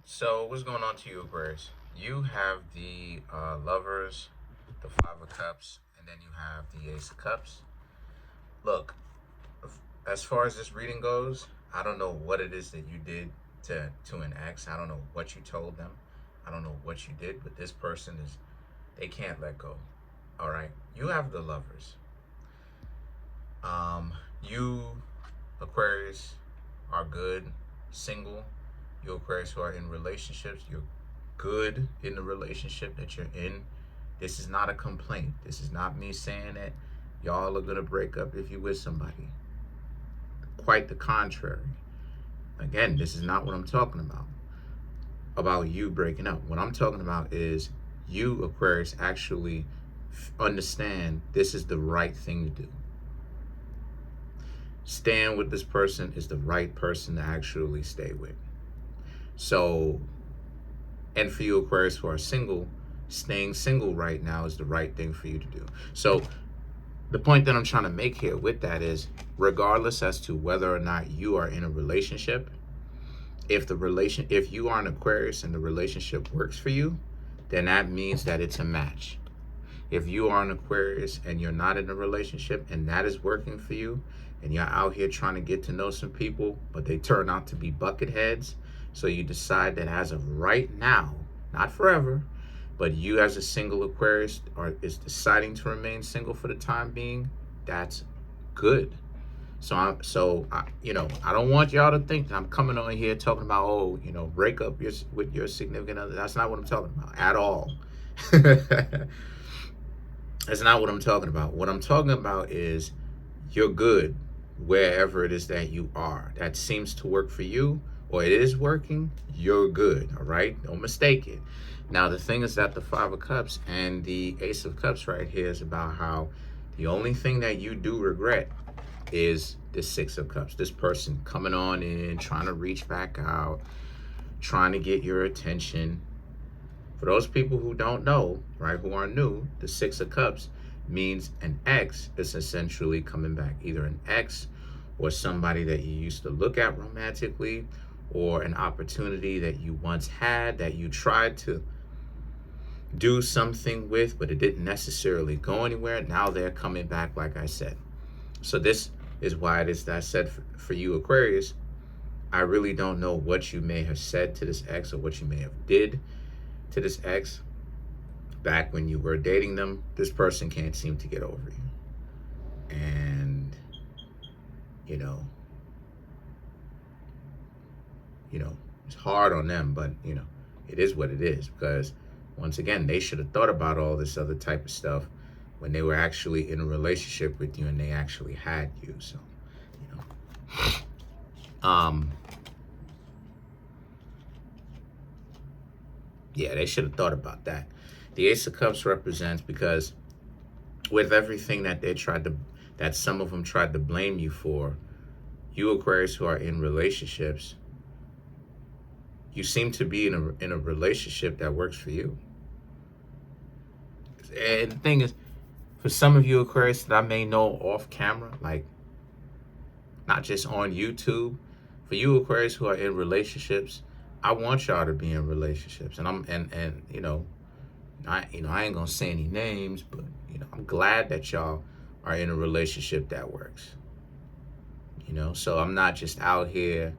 So what's going on to you, Aquarius? You have the Lovers, the Five of Cups, and then you have the Ace of Cups. Look, as far as this reading goes, I don't know what it is that you did to an ex. I don't know what you told them. I don't know what you did, but this person is, they can't let go. All right, you have the Lovers. You Aquarius are good single. You Aquarius who are in relationships, you're good in the relationship that you're in. This is not a complaint. This is not me saying that y'all are gonna break up if you're with somebody. Quite the contrary. Again, this is not what I'm talking about you breaking up. What I'm talking about is you Aquarius actually understand this is the right thing to do. Staying with this person is the right person to actually stay with. So, and for you Aquarius who are single, staying single right now is the right thing for you to do. So the point that I'm trying to make here with that is, regardless as to whether or not you are in a relationship, if you are an Aquarius and the relationship works for you, then that means that it's a match. If you are an Aquarius and you're not in a relationship and that is working for you, and you're out here trying to get to know some people, but they turn out to be bucket heads, so you decide that as of right now, not forever, but you as a single Aquarius is deciding to remain single for the time being, that's good. So I don't want y'all to think that I'm coming on here talking about, break up with your significant other. That's not what I'm talking about at all. That's not what I'm talking about. What I'm talking about is you're good wherever it is that you are. That seems to work for you, or it is working, you're good, all right? Don't mistake it. Now, the thing is that the Five of Cups and the Ace of Cups right here is about how the only thing that you do regret is the Six of Cups. This person coming on in, trying to reach back out, trying to get your attention. For those people who don't know, right, who are new, the Six of Cups means an ex is essentially coming back. Either an ex or somebody that you used to look at romantically, or an opportunity that you once had that you tried to do something with, but it didn't necessarily go anywhere. Now they're coming back, like I said. So this is why it is that I said for you Aquarius, I really don't know what you may have said to this ex or what you may have did to this ex back when you were dating them. This person can't seem to get over you. And, it's hard on them, but, it is what it is. Because, once again, they should have thought about all this other type of stuff when they were actually in a relationship with you and they actually had you. So, yeah, they should have thought about that. The Ace of Cups represents, because with everything that that some of them tried to blame you for, you Aquarius who are in relationships, you seem to be in a relationship that works for you. And the thing is, for some of you Aquarius that I may know off camera, like not just on YouTube, for you Aquarius who are in relationships, I want y'all to be in relationships. And I ain't gonna say any names, but I'm glad that y'all are in a relationship that works. So I'm not just out here,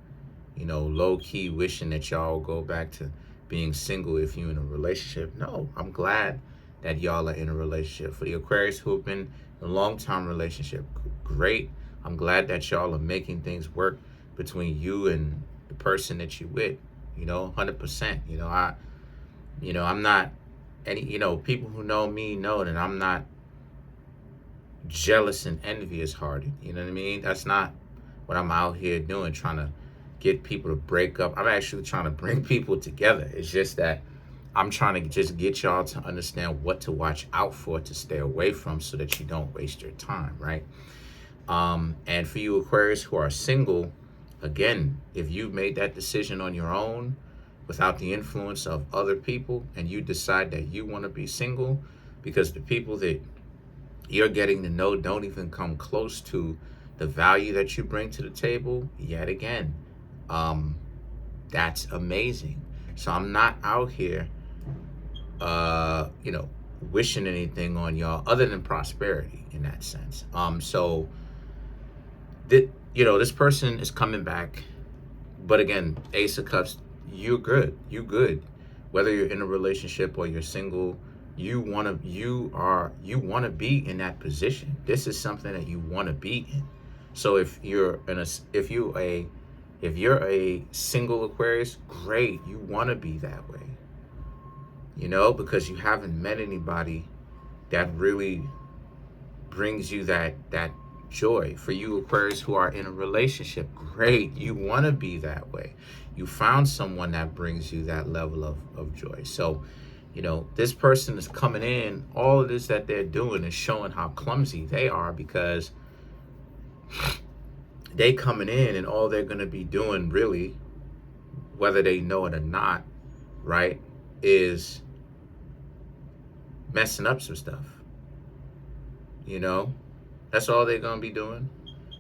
low key wishing that y'all go back to being single if you're in a relationship. No, I'm glad that y'all are in a relationship. For the Aquarius who have been in a long-term relationship, great. I'm glad that y'all are making things work between you and the person that you with. 100%. I'm not any. People who know me know that I'm not jealous and envious hearted. You know what I mean? That's not what I'm out here doing, trying to get people to break up. I'm actually trying to bring people together. It's just that I'm trying to just get y'all to understand what to watch out for, to stay away from, so that you don't waste your time, right? And for you Aquarius who are single, again, if you've made that decision on your own without the influence of other people, and you decide that you want to be single because the people that you're getting to know don't even come close to the value that you bring to the table, yet again, that's amazing. So I'm not out here, you know, wishing anything on y'all other than prosperity in that sense. So that, you know, this person is coming back, but again, Ace of Cups, you're good. You good. Whether you're in a relationship or you're single, you wanna be in that position. This is something that you want to be in. So if you're a single Aquarius, great. You want to be that way. You know, because you haven't met anybody that really brings you that joy. For you Aquarius who are in a relationship, great. You want to be that way. You found someone that brings you that level of joy. So, you know, this person is coming in, all of this that they're doing is showing how clumsy they are, because they coming in and all they're going to be doing really, whether they know it or not, right, is messing up some stuff. You know, that's all they're going to be doing.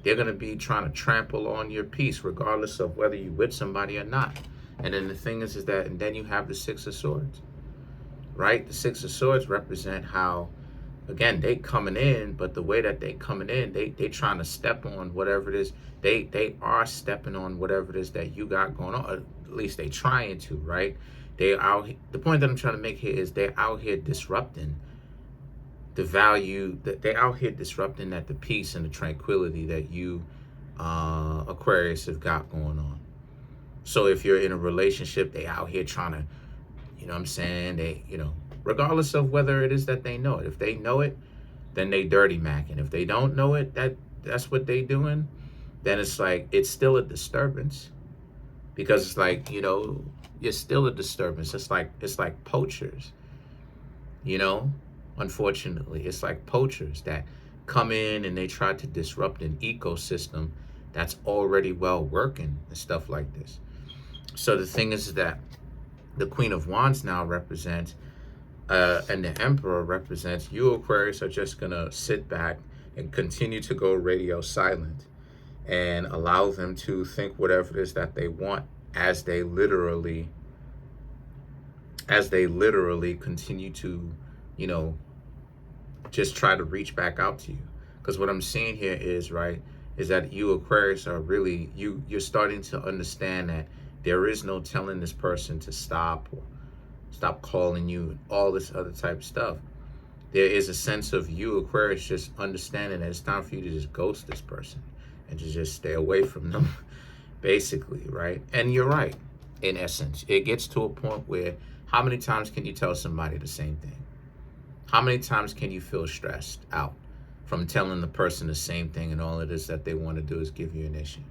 They're going to be trying to trample on your peace, regardless of whether you're with somebody or not. And then the thing is that, and then you have the Six of Swords, right? The Six of Swords represent how, again, they coming in, but the way that they coming in, they trying to step on whatever it is. They are stepping on whatever it is that you got going on. At least they trying to, right? They out. The point that I'm trying to make here is they're out here disrupting the value, that they're out here disrupting that the peace and the tranquility that you Aquarius have got going on. So if you're in a relationship, they out here trying to, you know what I'm saying, they, you know, regardless of whether it is that they know it. If they know it, then they dirty macking. If they don't know it, that's what they doing, then it's like, it's still a disturbance. Because it's like, you know, it's still a disturbance. It's like poachers, you know, unfortunately. It's like poachers that come in and they try to disrupt an ecosystem that's already well working and stuff like this. So the thing is that the Queen of Wands now represents, and the Emperor represents, you Aquarius are just gonna sit back and continue to go radio silent and allow them to think whatever it is that they want, as they literally continue to, you know, just try to reach back out to you. Because what I'm seeing here is, right, is that you Aquarius are really, you're starting to understand that there is no telling this person to stop, or stop calling you, and all this other type of stuff. There is a sense of you Aquarius just understanding that it's time for you to just ghost this person and to just stay away from them, basically, right? And you're right, in essence. It gets to a point where, how many times can you tell somebody the same thing? How many times can you feel stressed out from telling the person the same thing, and all it is that they want to do is give you an issue?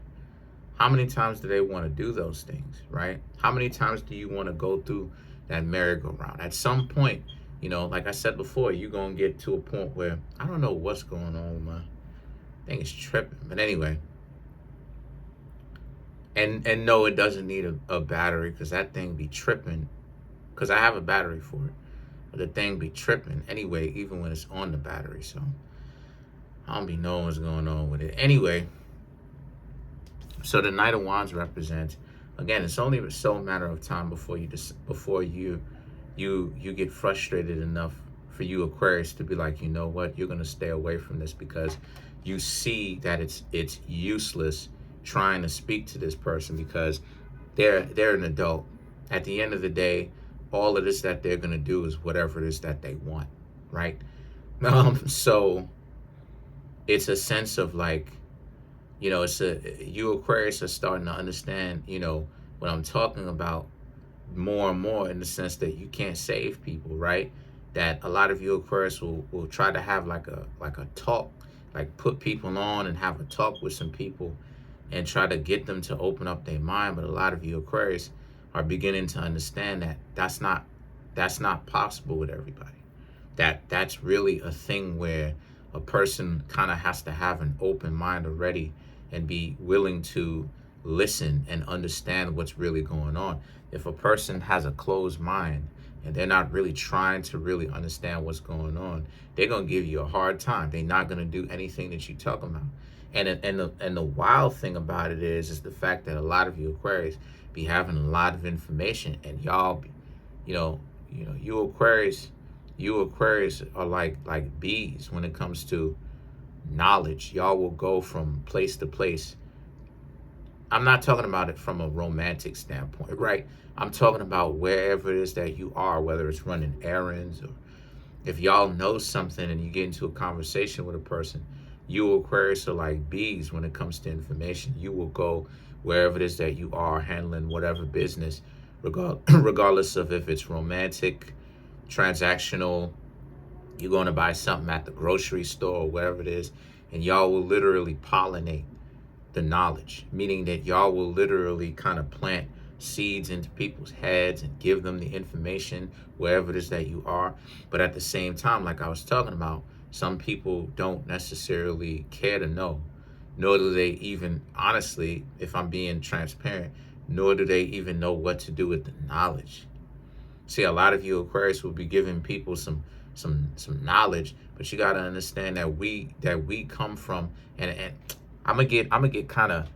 How many times do they want to do those things, right? How many times do you want to go through that merry-go-round? At some point, you know, like I said before, you're going to get to a point where, I don't know what's going on with my thing, is tripping. But anyway, and no, it doesn't need a battery, because that thing be tripping, because I have a battery for it. But the thing be tripping anyway, even when it's on the battery. So I don't be knowing what's going on with it. Anyway, so the Knight of Wands represents, again, it's only so a matter of time before you get frustrated enough for you Aquarius to be like, you know what, you're gonna stay away from this, because you see that it's useless trying to speak to this person, because they're an adult. At the end of the day, all of this that they're gonna do is whatever it is that they want, right? So it's a sense of like, you know, you Aquarius are starting to understand, you know, what I'm talking about more and more, in the sense that you can't save people, right? That a lot of you Aquarius will try to have like a talk, like put people on and have a talk with some people and try to get them to open up their mind. But a lot of you Aquarius are beginning to understand that that's not possible with everybody. That's really a thing where a person kind of has to have an open mind already and be willing to listen and understand what's really going on. If a person has a closed mind and they're not really trying to really understand what's going on, they're gonna give you a hard time. They're not gonna do anything that you talk about. And the wild thing about it is the fact that a lot of you Aquarius, be having a lot of information, and y'all be, you Aquarius are like bees when it comes to knowledge. Y'all will go from place to place. I'm not talking about it from a romantic standpoint, right? I'm talking about wherever it is that you are, whether it's running errands, or if y'all know something and you get into a conversation with a person. You Aquarius are like bees when it comes to information. You will go wherever it is that you are handling whatever business, regardless of if it's romantic, transactional, you're going to buy something at the grocery store or wherever it is, and y'all will literally pollinate the knowledge, meaning that y'all will literally kind of plant seeds into people's heads and give them the information wherever it is that you are. But at the same time, like I was talking about, some people don't necessarily care to know, nor do they even, honestly, if I'm being transparent, nor do they even know what to do with the knowledge. See, a lot of you Aquarius will be giving people some knowledge, but you got to understand that we come from, and I'm gonna get kind of,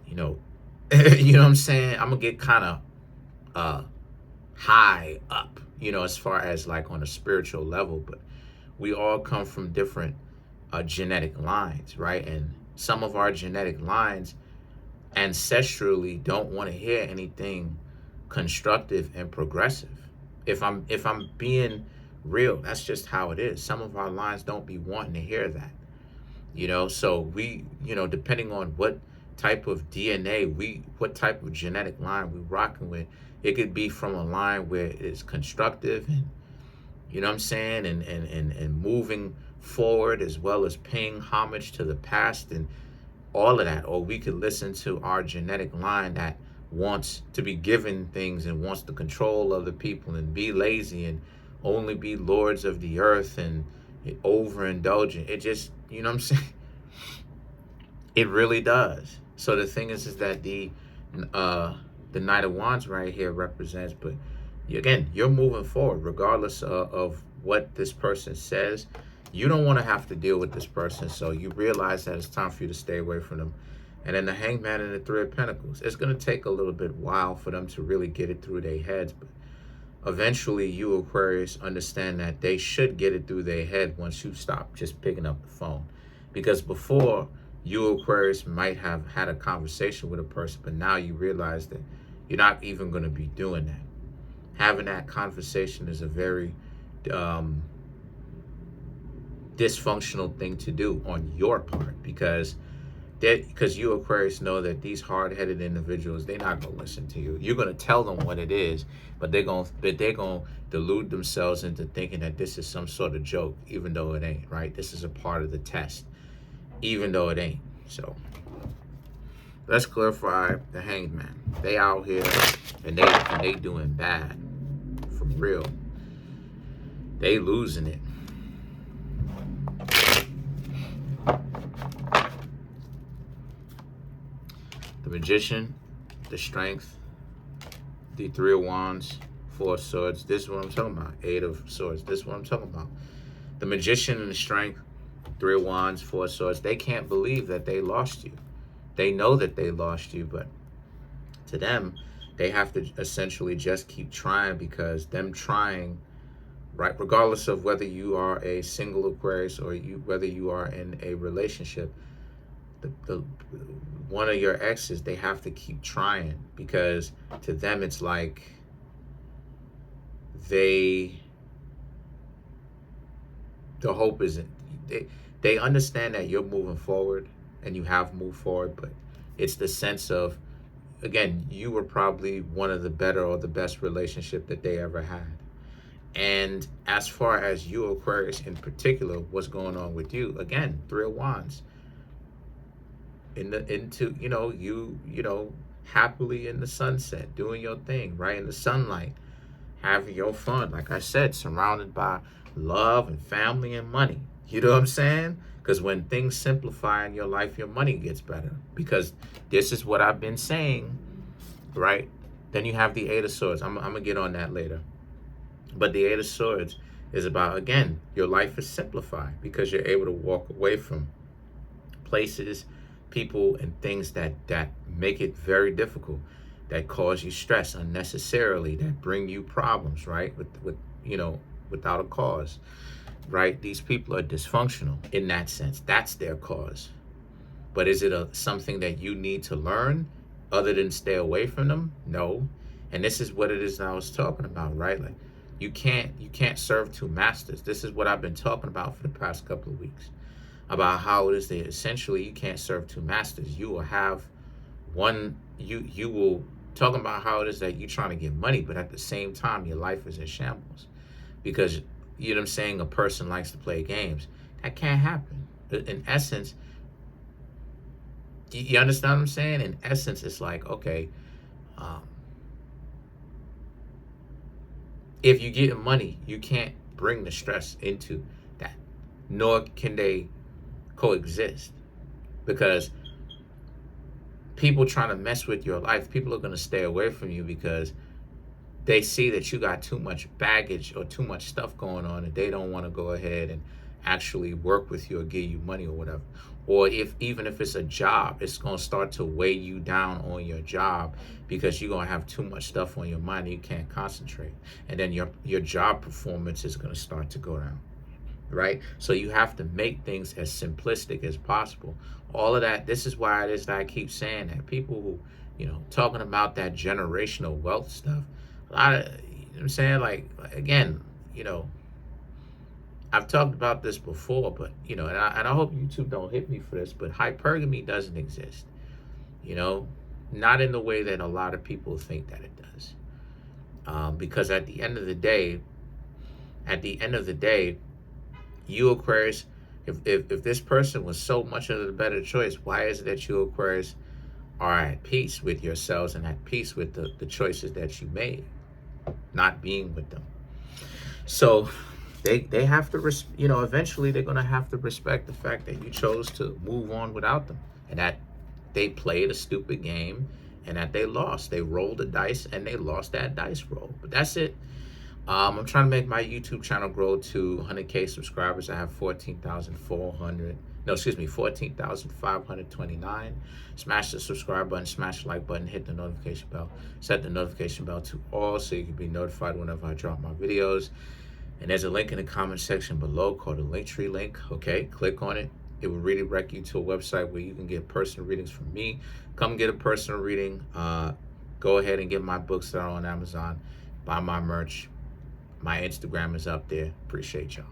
you know, you know what I'm saying? I'm gonna get kind of high up, as far as like on a spiritual level, but we all come from different genetic lines, right? And some of our genetic lines ancestrally don't want to hear anything constructive and progressive. If I'm being real, that's just how it is. Some of our lines don't be wanting to hear that. So we, depending on what type of DNA what type of genetic line we rocking with, it could be from a line where it's constructive and, you know what I'm saying, and moving forward, as well as paying homage to the past and all of that. Or we could listen to our genetic line that wants to be given things and wants to control other people and be lazy and only be lords of the earth and overindulgent. It just, you know what I'm saying? It really does. So the thing is that the Knight of Wands right here represents, but again, you're moving forward regardless of what this person says. You don't want to have to deal with this person, so you realize that it's time for you to stay away from them. And then the Hangman and the Three of Pentacles. It's going to take a little bit while for them to really get it through their heads, but eventually you Aquarius understand that they should get it through their head once you stop just picking up the phone. Because before, you Aquarius might have had a conversation with a person, but now you realize that you're not even going to be doing that. Having that conversation is a very dysfunctional thing to do on your part, because you Aquarius know that these hard-headed individuals, they're not going to listen to you. You're going to tell them what it is, but they're going to delude themselves into thinking that this is some sort of joke, even though it ain't, right? This is a part of the test, even though it ain't. So let's clarify the Hanged Man. They out here and they doing bad, for real. They losing it. The Magician, the Strength, the Three of Wands, Four of Swords. This is what I'm talking about. Eight of Swords. This is what I'm talking about. The Magician and the Strength, Three of Wands, Four of Swords. They can't believe that they lost you. They know that they lost you, but to them, they have to essentially just keep trying, because them trying, right, regardless of whether you are a single Aquarius or whether you are in a relationship, the one of your exes, they have to keep trying, because to them it's like the hope isn't, they understand that you're moving forward and you have moved forward, but it's the sense of, again, you were probably one of the better or the best relationship that they ever had. And as far as you Aquarius in particular, what's going on with you? Again, Three of Wands. Happily in the sunset, doing your thing, right? In the sunlight, having your fun. Like I said, surrounded by love and family and money. You know what I'm saying? Because when things simplify in your life, your money gets better. Because this is what I've been saying, right? Then you have the Eight of Swords. I'm going to get on that later. But the Eight of Swords is about, again, your life is simplified because you're able to walk away from places, people, and things that make it very difficult. that cause you stress unnecessarily, that bring you problems, right? With without a cause, right? These people are dysfunctional in that sense. That's their cause. But is it something that you need to learn other than stay away from them? No. And this is what it is that I was talking about, right? Like you can't serve two masters. This is what I've been talking about for the past couple of weeks, about how it is that essentially you can't serve two masters. You will have one, you will talking about how it is that you're trying to get money, but at the same time your life is in shambles. Because you know what I'm saying, a person likes to play games. That can't happen. In essence, you understand what I'm saying? In essence, it's like, okay, um, if you get money, you can't bring the stress into that, nor can they coexist. Because people trying to mess with your life, people are going to stay away from you because they see that you got too much baggage or too much stuff going on, and they don't want to go ahead and actually work with you or give you money or whatever. Or even if it's a job, it's going to start to weigh you down on your job because you're going to have too much stuff on your mind and you can't concentrate. And then your job performance is going to start to go down, right? So you have to make things as simplistic as possible. All of that, this is why it is that I keep saying that people who, talking about that generational wealth stuff, a lot of, you know what I'm saying? Like again, I've talked about this before, but, and I hope YouTube don't hit me for this, but hypergamy doesn't exist, not in the way that a lot of people think that it does. Because at the end of the day, you Aquarius, if this person was so much of the better choice, why is it that you Aquarius are at peace with yourselves and at peace with the choices that you made, not being with them? So they have to, eventually they're going to have to respect the fact that you chose to move on without them, and that they played a stupid game, and that they lost. They rolled the dice and they lost that dice roll. But that's it. I'm trying to make my YouTube channel grow to 100K subscribers. I have 14,529. Smash the subscribe button, smash the like button, hit the notification bell, set the notification bell to all so you can be notified whenever I drop my videos. And there's a link in the comment section below called the Linktree link. Okay, click on it. It will redirect you to a website where you can get personal readings from me. Come get a personal reading. Go ahead and get my books that are on Amazon. Buy my merch. My Instagram is up there. Appreciate y'all.